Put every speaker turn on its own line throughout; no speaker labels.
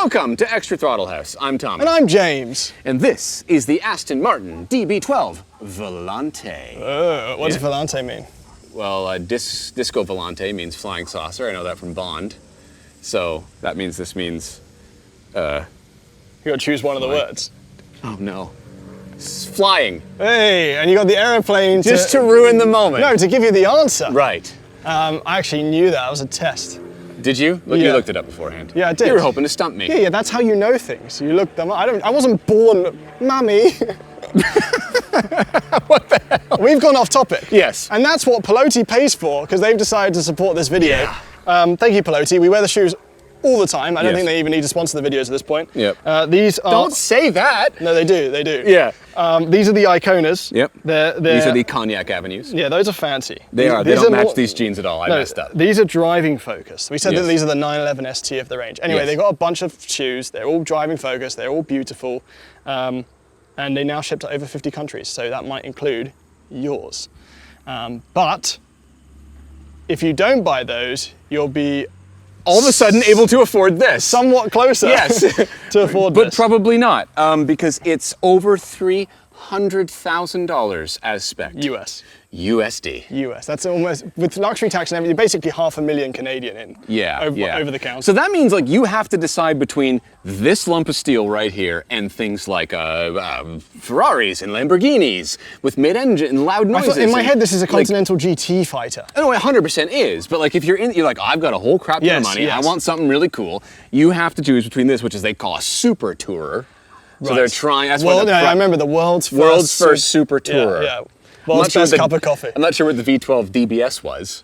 Welcome to Extra Throttle House. I'm Tommy.
And I'm James.
And this is the Aston Martin DB12 Volante.
What does Volante mean?
Well, Disco Volante means flying saucer. I know that from Bond. So that means this means...
You gotta choose one of the words.
Oh no. Flying.
Hey, and you got the aeroplane
Just to ruin the moment.
No, to give you the answer.
Right.
I actually knew that. It was a test.
Did you?
Yeah.
You looked it up beforehand.
Yeah, I did.
You were hoping to stump me.
Yeah, that's how you know things. You look them up. I wasn't born, Mummy.
What the hell?
We've gone off topic.
Yes.
And that's what Pelote pays for, because they've decided to support this video.
Yeah.
Thank you, Pelote. We wear the shoes all the time. I don't
Yes.
think they even need to sponsor the videos at this point.
Yep.
These are...
Don't say that.
No, they do. They do.
Yeah.
These are the Iconas.
Yep.
They're,
These are the Cognac Avenues.
Yeah, those are fancy.
They are. They don't match these jeans at all. I messed up.
These are driving focused. We said that
Yes.
these are the 911 ST of the range. Anyway,
Yes.
they've got a bunch of shoes. They're all driving focused. They're all beautiful. And they now ship to over 50 countries. So that might include yours. But if you don't buy those, you'll be
All of a sudden able to afford this.
somewhat closer
Yes.
to afford
But
this.
probably not, because it's over $300,000 as spec.
US.
USD.
US. That's almost, with luxury tax and everything, basically $500,000 Canadian in. Over the counter.
So that means like you have to decide between this lump of steel right here and things like Ferraris and Lamborghinis with mid-engine and loud
I
noises.
thought, in my head, this is a
like,
Continental GT fighter.
I know it 100% is, but like if you're like, I've got a whole crap ton of
Yes,
money, I
yes.
want something really cool, you have to choose between this, which is they call a super tourer. So
Right.
they're trying, that's
Well,
what
I remember the world's first
super tourer.
Yeah, yeah. World's best cup of coffee.
I'm not sure what the V12 DBS was.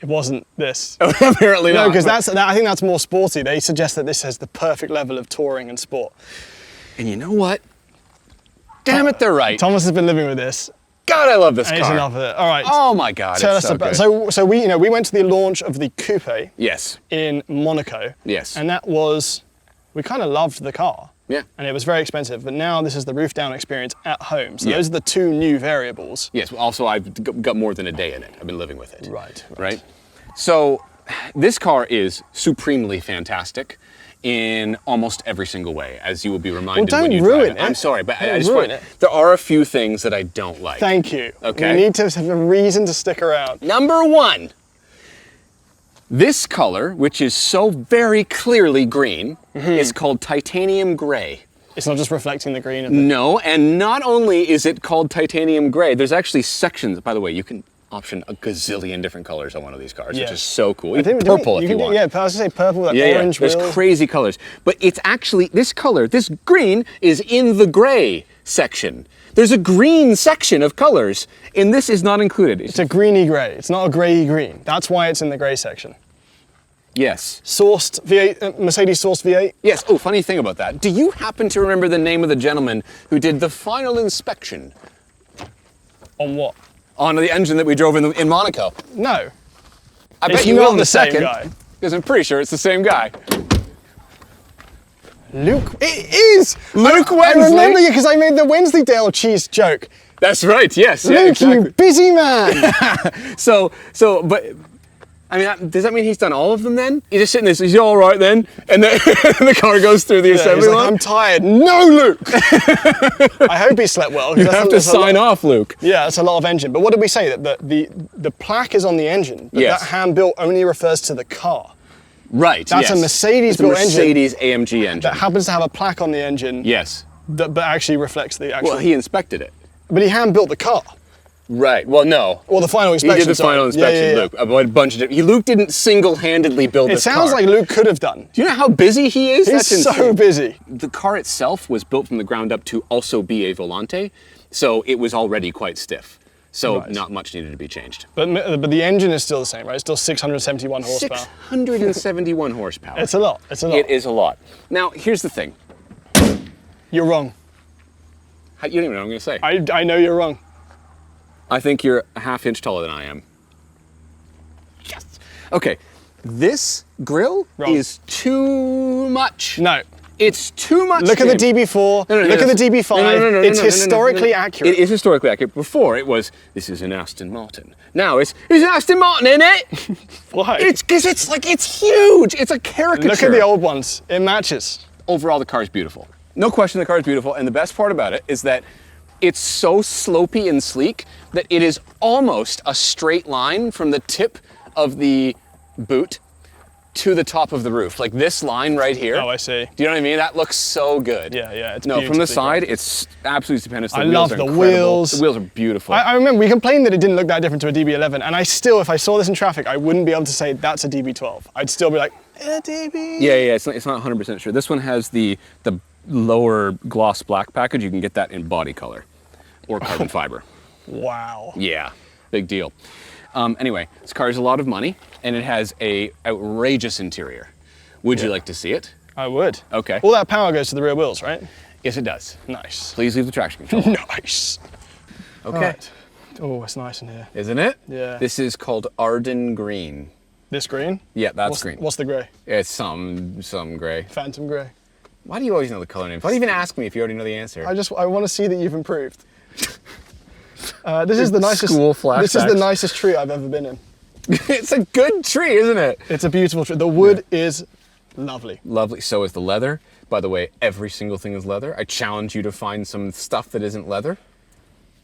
It wasn't this.
Apparently
No,
not.
because I think that's more sporty. They suggest that this has the perfect level of touring and sport.
And you know what? Damn it, they're right.
Thomas has been living with this.
God, I love this
And
car.
he's enough of it. All right.
Oh my God,
Tell
it's
us
so
about.
good.
So we went to the launch of the coupe
Yes.
in Monaco.
Yes.
And that was, we kind of loved the car.
Yeah.
And it was very expensive, but now this is the roof down experience at home. So
Yeah.
those are the two new variables.
Yes. Also, I've got more than a day in it. I've been living with it.
Right.
So, this car is supremely fantastic in almost every single way, as you will be reminded
Well,
when you
don't ruin
drive it.
it.
I'm sorry, but I
Don't
just
ruin
want,
it.
there are a few things that I don't like.
Thank you.
Okay.
We need to have a reason to stick around.
Number one, this color, which is so very clearly green, is called titanium gray.
It's not just reflecting the green of the...
No, and not only is it called titanium gray, there's actually sections. By the way, you can option a gazillion different colors on one of these cars, which
Yeah.
is so cool.
I think-
Purple if you want.
Yeah, I was going to say purple, like
Yeah,
orange
there's
wheels.
crazy colors. But it's actually, this color, this green, is in the gray section. There's a green section of colors, and this is not included.
It's a greeny grey. It's not a grey green. That's why it's in the grey section.
Yes.
Sourced V8, Mercedes sourced V8.
Yes. Oh, funny thing about that. Do you happen to remember the name of the gentleman who did the final inspection
On what?
on the engine that we drove in Monaco?
No.
I
It's
bet you
not
will in
the
a
same
second.
guy.
Because I'm pretty sure it's the same guy.
Luke. It is!
Luke
I
Wednesday.
remember you because I made the Wensleydale cheese joke.
That's right. Yes.
Luke,
Yeah, exactly.
you busy man!
But I mean, does that mean he's done all of them then? He's just sitting there, so he's all right then, and then the car goes through the
Yeah,
assembly
he's like,
line.
I'm tired. No, Luke! I hope he slept well. 'cause
You
that's
have
a-
to
that's a lot-
sign off, Luke.
Yeah, that's a lot of engine. But what did we say? That the plaque is on the engine, but
Yes.
that hand-built only refers to the car.
Right.
That's a
yes.
Mercedes-built
It's a Mercedes AMG engine.
That happens to have a plaque on the engine
Yes.
that but actually reflects the actual...
Well, he inspected it.
But he hand-built the car.
Right. Well, no.
Or the final inspection,
He did the
sorry.
final inspection,
Yeah, yeah, yeah.
Luke. A bunch of Luke didn't single-handedly build
It
this
sounds
car.
like Luke could have done.
Do you know how busy he is?
He's
That's
so
insane.
busy.
The car itself was built from the ground up to also be a Volante, so it was already quite stiff. So
Right.
not much needed to be changed.
But the engine is still the same, right? It's still 671 horsepower.
671 horsepower.
It's a lot. It's a lot.
It is a lot. Now, here's the thing.
You're wrong.
You don't even know what I'm going to say.
I know you're wrong.
I think you're a half inch taller than I am. Yes. Okay, this grill
Wrong.
is too much.
No.
It's too much.
Look at the DB4. Look at the DB5. It's historically accurate.
It is historically accurate. Before it was, this is an Aston Martin. Now it's an Aston Martin in it.
Why?
It's because it's huge. It's a caricature.
Look at the old ones. It matches.
Overall, the car is beautiful. No question, the car is beautiful. And the best part about it is that it's so slopey and sleek that it is almost a straight line from the tip of the boot to the top of the roof. Like this line right here.
Oh, I see.
Do you know what I mean? That looks so good.
Yeah, it's
No, from the side,
great.
it's absolutely stupendous. The
I
wheels
love
are
the
incredible.
wheels.
The wheels are beautiful.
I remember we complained that it didn't look that different to a DB11, and I still, if I saw this in traffic, I wouldn't be able to say that's a DB12. I'd still be like, DB.
Yeah, it's not 100% sure. This one has the lower gloss black package. You can get that in body color or carbon fiber.
Wow.
Yeah, big deal. Anyway, this car is a lot of money, and it has a outrageous interior. Would you like to see it?
I would.
Okay.
All that power goes to the rear wheels, right?
Yes, it does.
Nice.
Please leave the traction control.
Nice.
Okay.
Right. Oh, it's nice in here.
Isn't it?
Yeah.
This is called Arden Green.
This green?
Yeah, that's green.
What's the grey?
It's some gray.
Phantom grey.
Why do you always know the color names? Why do you even ask me if you already know the answer?
I want to see that you've improved. This is the nicest
School flashbacks.
This is the nicest tree I've ever been in.
It's a good tree, isn't it?
It's a beautiful tree. The wood is lovely.
Lovely. So is the leather. By the way, every single thing is leather. I challenge you to find some stuff that isn't leather.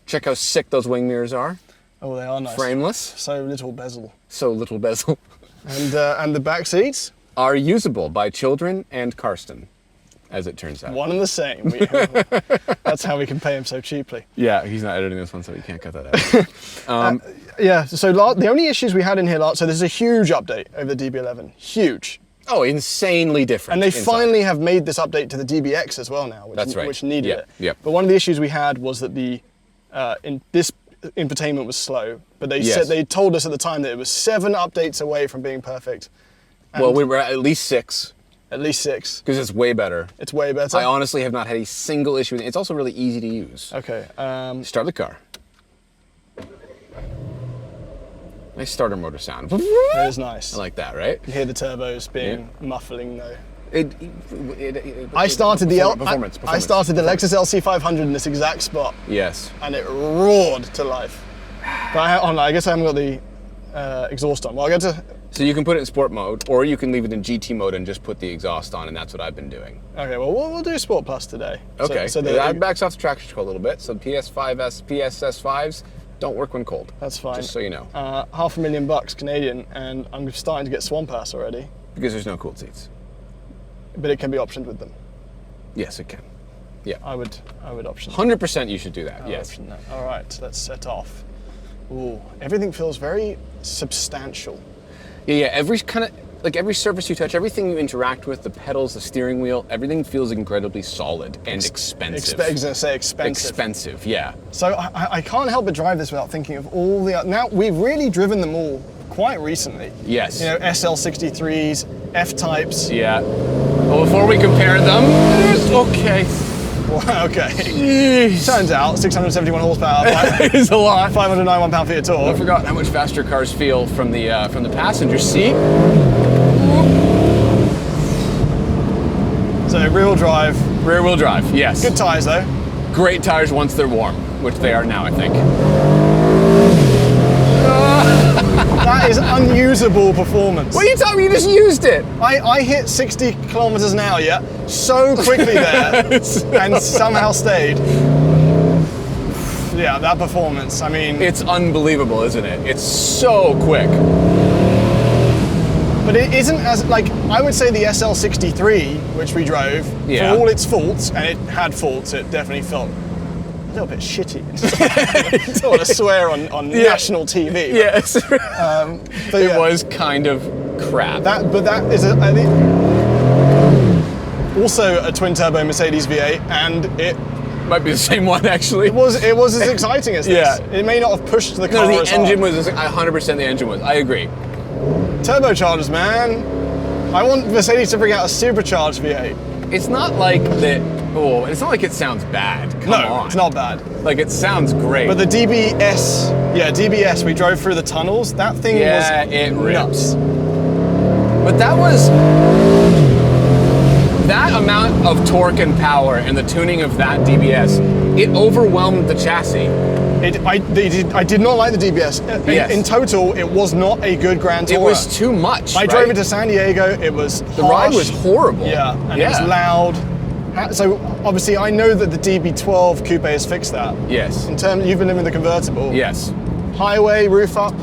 Check how sick those wing mirrors are.
Oh, they are nice.
Frameless.
So little bezel.
So little bezel.
And the back seats?
Are usable by children and Karsten, as it turns out.
One and the same. That's how we can pay him so cheaply.
Yeah, he's not editing this one, so you can't cut that out.
Yeah, so the only issues we had in here, so this is a huge update over the DB11. Huge.
Oh, insanely different.
And they
inside.
finally have made this update to the DBX as well now,
That's right.
which needed it.
Yep.
But one of the issues we had was that this infotainment was slow, but they told us at the time that it was 7 updates away from being perfect.
Well, we were at least 6.
At least 6.
Because it's way better.
It's way better.
I honestly have not had a single issue with it. It's also really easy to use.
Okay.
Start the car. Nice starter motor sound.
It is nice.
I like that, right?
You hear the turbos being muffling though.
I
started the
performance.
I started the Lexus LC500 in this exact spot.
Yes.
And it roared to life. But I guess I haven't got the exhaust on. Well, I'll get to.
So you can put it in sport mode, or you can leave it in GT mode and just put the exhaust on, and that's what I've been doing.
Okay, well we'll do Sport Plus today.
Okay.
So
that backs off the traction control a little bit. So PSS5s don't work when cold.
That's fine.
Just so you know.
$500,000 Canadian, and I'm starting to get Swamp Ass already.
Because there's no cooled seats.
But it can be optioned with them.
Yes, it can. Yeah.
I would option.
100% you should do that. Yes.
Option that. All right, let's set off. Ooh, everything feels very substantial.
Yeah. Every surface you touch, everything you interact with, the pedals, the steering wheel, everything feels incredibly solid and expensive.
I was gonna say expensive.
Expensive, yeah.
So I can't help but drive this without thinking of all the. Now we've really driven them all quite recently.
Yes.
You know, SL63s, F-types.
Yeah. Well, before we compare them, okay.
Well, okay.
Jeez.
Turns out 671 horsepower.
It's a lot.
591 pound-feet of torque.
I forgot how much faster cars feel from the passenger seat.
So rear-wheel drive.
Rear-wheel drive, yes.
Good tyres though.
Great tires once they're warm, which they are now, I think.
That is unusable performance.
What are you talking about? You just used it.
I hit 60 kilometers an hour, yeah, so quickly there, and somehow stayed. Yeah, that performance, I mean...
It's unbelievable, isn't it? It's so quick.
But it isn't as, I would say the SL63, which we drove,
Yeah.
for all its faults, and it had faults, it definitely felt a little bit shitty. I don't want to swear on national TV.
Yes.
But
It was kind of crap.
But that is I think, also a twin-turbo Mercedes V8, and it
might be the same one, actually.
It was as exciting as this.
Yeah.
It may not have pushed the car
No,
as
the engine
hard.
was 100% the engine was. I agree.
Turbochargers, man. I want Mercedes to bring out a supercharged V8.
It's not like that. Oh, it's not like it sounds bad. Come on.
It's not bad.
Like, it sounds great.
But the DBS, we drove through the tunnels. That thing was
it rips.
nuts.
But that was that amount of torque and power and the tuning of that DBS, it overwhelmed the chassis.
I did not like the DBS.
Yes.
In total, it was not a good Grand Tourer.
It was too much.
I drove it to San Diego. It was
The ride was horrible.
Yeah, and it was loud. So obviously, I know that the DB12 coupe has fixed that.
Yes.
In terms, you've been living in the convertible.
Yes.
Highway, roof up.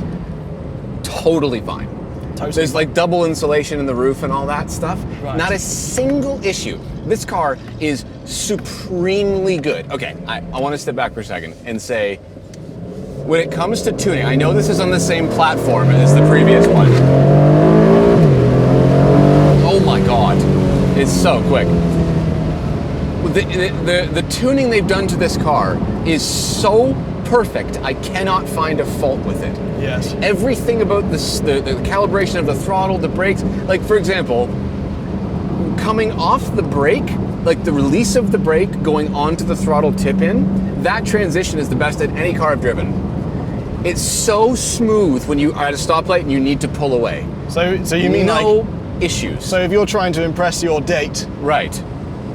Totally fine.
Totally.
There's like double insulation in the roof and all that stuff.
Right.
Not a single issue. This car is supremely good. Okay, I want to step back for a second and say, when it comes to tuning, I know this is on the same platform as the previous one. Oh my God, it's so quick. The tuning they've done to this car is so perfect, I cannot find a fault with it.
Yes.
Everything about this, the calibration of the throttle, the brakes, like for example, coming off the brake, like the release of the brake going onto the throttle tip-in, that transition is the best at any car I've driven. It's so smooth when you are at a stoplight and you need to pull away.
So you mean
no issues.
So if you're trying to impress your date,
right.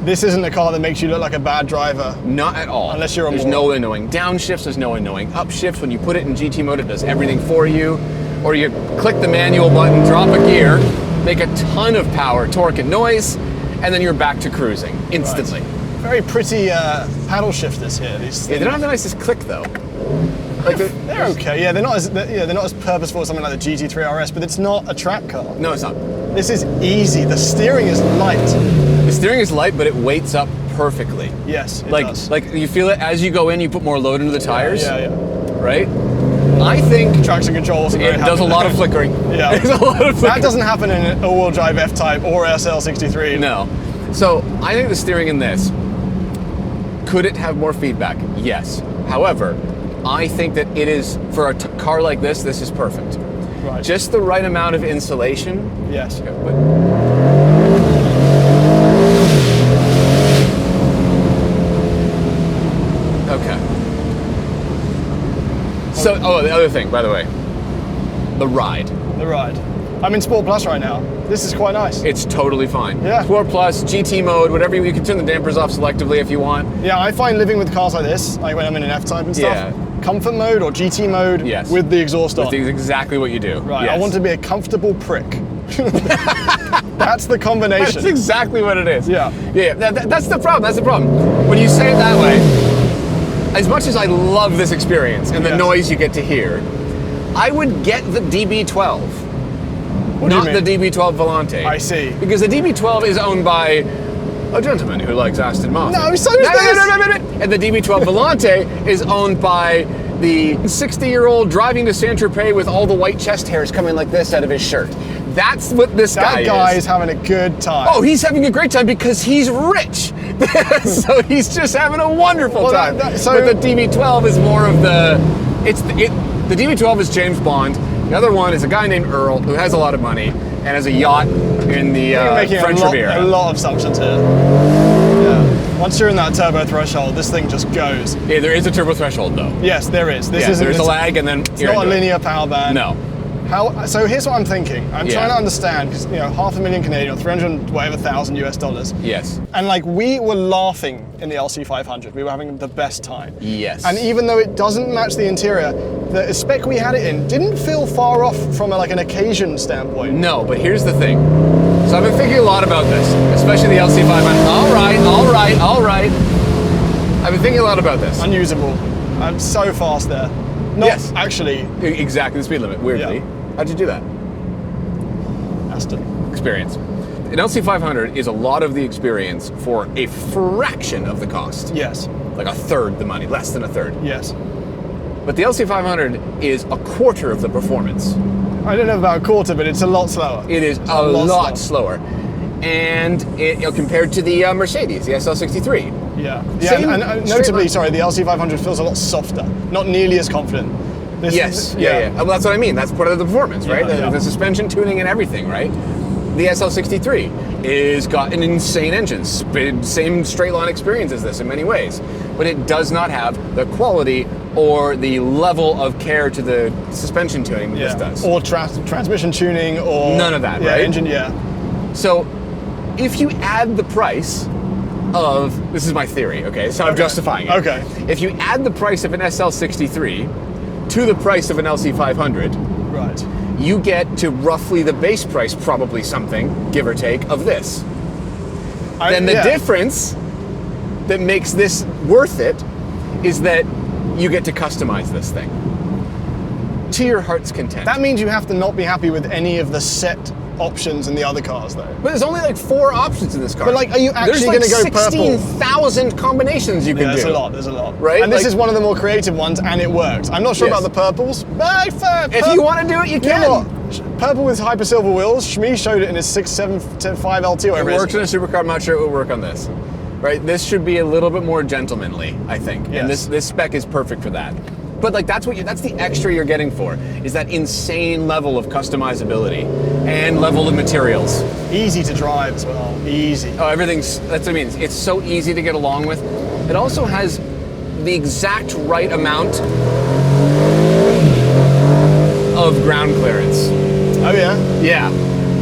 this isn't a car that makes you look like a bad driver.
Not at all.
Unless you're a
There's
moron.
no annoying downshifts, there's no annoying upshifts. When you put it in GT mode, it does everything for you. Or you click the manual button, drop a gear, make a ton of power, torque and noise, and then you're back to cruising instantly.
Right. Very pretty paddle shifters here. These
Yeah, they don't have the nicest click though. Like
they're okay. Yeah, they're not as purposeful as something like the GT3 RS, but it's not a track car.
No, it's not.
This is easy. The steering is light.
The steering is light, but it weights up perfectly.
Yes, it
like
does.
like you feel it as you go in. You put more load into the tires.
Yeah.
Right. I think
Traction control wasn't
it
very
does a
happy.
lot of flickering.
Yeah.
There's a lot of flickering.
That doesn't happen in an all-wheel drive F-Type or SL63.
No. So I think the steering in this, could it have more feedback? Yes. However, I think that it is, for a car like this is perfect.
Right.
Just the right amount of insulation.
Yes.
Okay, So, the other thing, by the way, the ride.
The ride. I'm in Sport Plus right now. This is quite nice.
It's totally fine.
Yeah.
Sport Plus, GT mode, whatever, you can turn the dampers off selectively if you want.
Yeah, I find living with cars like this, like when I'm in an F-Type and stuff,
Yeah.
comfort mode or GT mode
Yes.
with the exhaust on.
That's exactly what you do.
Right,
Yes.
I want to be a comfortable prick. That's the combination.
That's exactly what it is.
Yeah.
Yeah, that's the problem. That's the problem. When you say it that way, as much as I love this experience and the
Yes.
noise you get to hear, I would get the DB12,
What do you
not
mean?
the DB12 Volante.
I see.
Because the DB12 is owned by a gentleman who likes Aston Martin.
No, so is this.
No. And the DB12 Volante is owned by the 60-year-old driving to Saint-Tropez with all the white chest hairs coming like this out of his shirt. That's what this
That guy
is.
is having a good time.
Oh, he's having a great time because he's rich. So he's just having a wonderful
Well,
time.
so-
but the DB12 is more of the, the DB12 is James Bond. The other one is a guy named Earl who has a lot of money and has a yacht in the
You're making
French
a
Riviera.
lot of assumptions here. Yeah. Once you're in that turbo threshold, this thing just goes.
Yeah, there is a turbo threshold though.
Yes, there is. This
Yeah,
isn't.
there's a lag and then
It's not a linear power band.
No.
So here's what I'm thinking. I'm
Yeah.
trying to understand because $500,000 Canadian, or 300 whatever thousand US dollars.
Yes.
And like we were laughing in the LC500. We were having the best time.
Yes.
And even though it doesn't match the interior, the spec we had it in didn't feel far off from an occasion standpoint.
No, but here's the thing. So I've been thinking a lot about this, especially the LC500. All right. I've been thinking a lot about this.
Unusable. I'm so fast there. Not
Yes.
actually.
Exactly the speed limit, weirdly.
Yeah.
How'd you do that?
Aston.
Experience. An LC500 is a lot of the experience for a fraction of the cost.
Yes.
Like a third the money, less than a third.
Yes.
But the LC500 is a quarter of the performance.
I don't know about a quarter, but it's a lot slower.
It is a lot slower. And compared to the Mercedes, the SL63.
Yeah.
Same
And
straight
notably,
line.
sorry, the LC500 feels a lot softer. Not nearly as confident. This
Yes,
is-
yeah. Well, that's what I mean. That's part of the performance, right?
Yeah.
The suspension tuning and everything, right? The SL63 is got an insane engine, same straight line experience as this in many ways, but it does not have the quality or the level of care to the suspension tuning that this does.
Or transmission tuning or
None of that, right?
Engine, yeah.
So if you add the price of, this is my theory, okay, so I'm justifying it.
Okay.
If you add the price of an SL63 to the price of an LC500,
Right.
you get to roughly the base price, probably something, give or take, of this. Then the difference that makes this worth it is that you get to customize this thing to your heart's content.
That means you have to not be happy with any of the set options in the other cars, though.
But there's only like 4 options in this car.
But like, are you actually going to go purple?
16,000 combinations you can do.
There's a lot, there's a lot.
Right?
And this
Like-
is one of the more creative ones, and it works. I'm not sure
Yes.
about the purples, but
If you want to do it, you
You
can.
know what? Purple with hyper silver wheels, Shmi showed it in his 675 LT or
It
whatever it
works
is.
in a supercar. I'm not sure it would work on this. Right? This should be a little bit more gentlemanly, I think. And
Yes.
this spec is perfect for that. But like that's the extra you're getting for, is that insane level of customizability and level of materials.
Easy to drive as well, easy.
Oh, everything's, that's what I mean. It's so easy to get along with. It also has the exact right amount of ground clearance.
Oh yeah?
Yeah.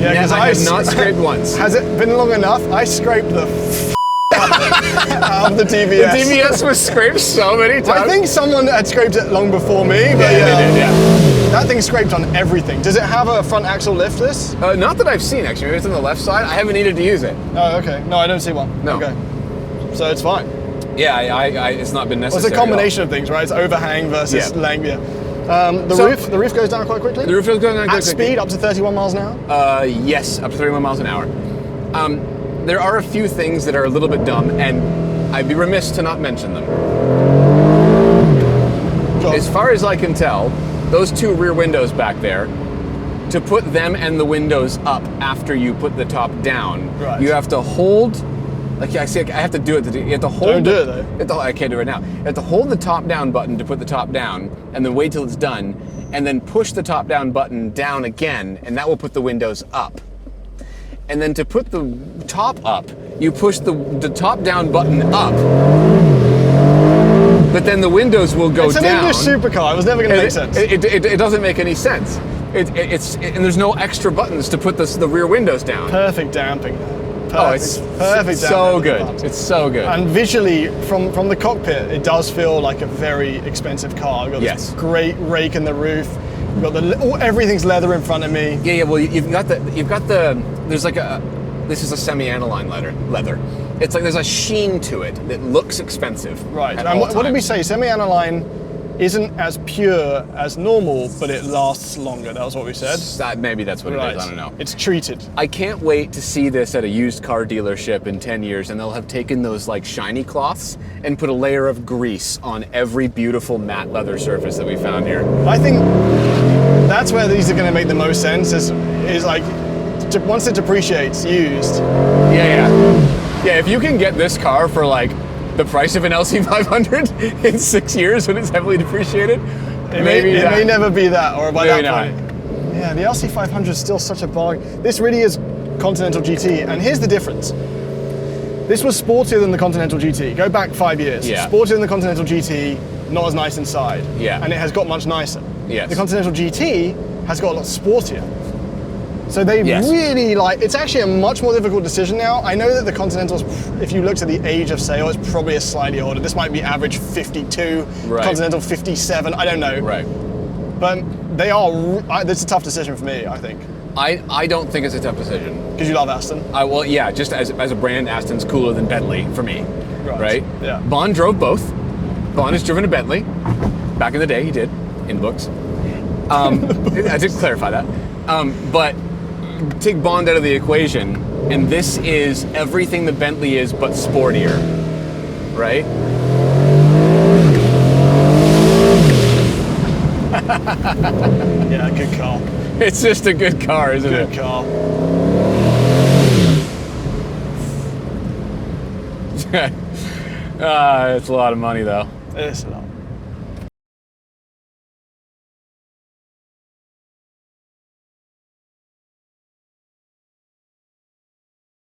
Yeah, because
I have not scraped once.
Has it been long enough? I scraped the out of the
The
TVS.
DBS was scraped so many times.
I think someone had scraped it long before me, but
Yeah, they did, yeah.
that thing scraped on everything. Does it have a front axle lift, this?
Not that I've seen, actually. Maybe it's on the left side. I haven't needed to use it.
Oh, okay. No, I don't see one.
No.
Okay. So it's fine.
Yeah, it's not been
Well,
necessary.
it's a combination of things, right? It's overhang versus
Yeah.
length, yeah.
So-
The roof goes down quite quickly?
The roof is going on
At speed, up to 31 miles an hour?
Yes, up to 31 miles an hour. There are a few things that are a little bit dumb, and I'd be remiss to not mention them.
Sure.
As far as I can tell, those 2 rear windows back there, to put them and the windows up after you put the top down,
Right.
you have to hold. Like I have to do it. You have to hold.
Don't do it, though.
You have to- I can't do it now. You have to hold the top down button to put the top down, and then wait till it's done, and then push the top down button down again, and that will put the windows up. And then to put the top up, you push the top down button up, but then the windows will go
It's an
down.
English supercar. It was never going to make sense.
It doesn't make any sense. And there's no extra buttons to put the rear windows down.
Perfect damping. Perfect,
Oh, it's
perfect
so
damping.
good. It's so good.
And visually, from the cockpit, it does feel like a very expensive car. You've got
Yes.
this great rake in the roof. You've got everything's leather in front of me.
Yeah. Well, you've got the. There's like this is a semi-aniline leather. It's like there's a sheen to it that looks expensive.
Right.
at
And
all
what did we
times.
say? Semi-aniline isn't as pure as normal, but it lasts longer. That was what we said.
Maybe that's what it is. I don't know.
It's treated.
I can't wait to see this at a used car dealership in 10 years, and they'll have taken those like shiny cloths and put a layer of grease on every beautiful matte leather surface that we found here.
I think that's where these are going to make the most sense. Is like once it depreciates used.
Yeah. If you can get this car for like the price of an LC500 in 6 years when it's heavily depreciated,
It may never be that, or by
Maybe
that
not.
point. Yeah, the LC500 is still such a bargain. This really is Continental GT, and here's the difference. This was sportier than the Continental GT. Go back 5 years.
Yeah.
Sportier than the Continental GT, not as nice inside.
Yeah.
And it has got much nicer.
Yes.
The Continental GT has got a lot sportier. So they
Yes.
really it's actually a much more difficult decision now. I know that the Continentals, if you looked at the age of sale, it's probably a slightly older. This might be average 52,
Right.
Continental 57, I don't know.
Right.
But they are, it's a tough decision for me, I think.
I don't think it's a tough decision.
Because you love Aston.
Well, yeah, just as a brand, Aston's cooler than Bentley for me. Right?
Yeah.
Bond drove both. Bond has driven a Bentley. Back in the day, he did, in books. I did clarify that. But take Bond out of the equation, and this is everything the Bentley is, but sportier. Right?
Yeah, good car.
It's just a good car, isn't
Good
it?
car.
It's a lot of money, though.
It's a lot.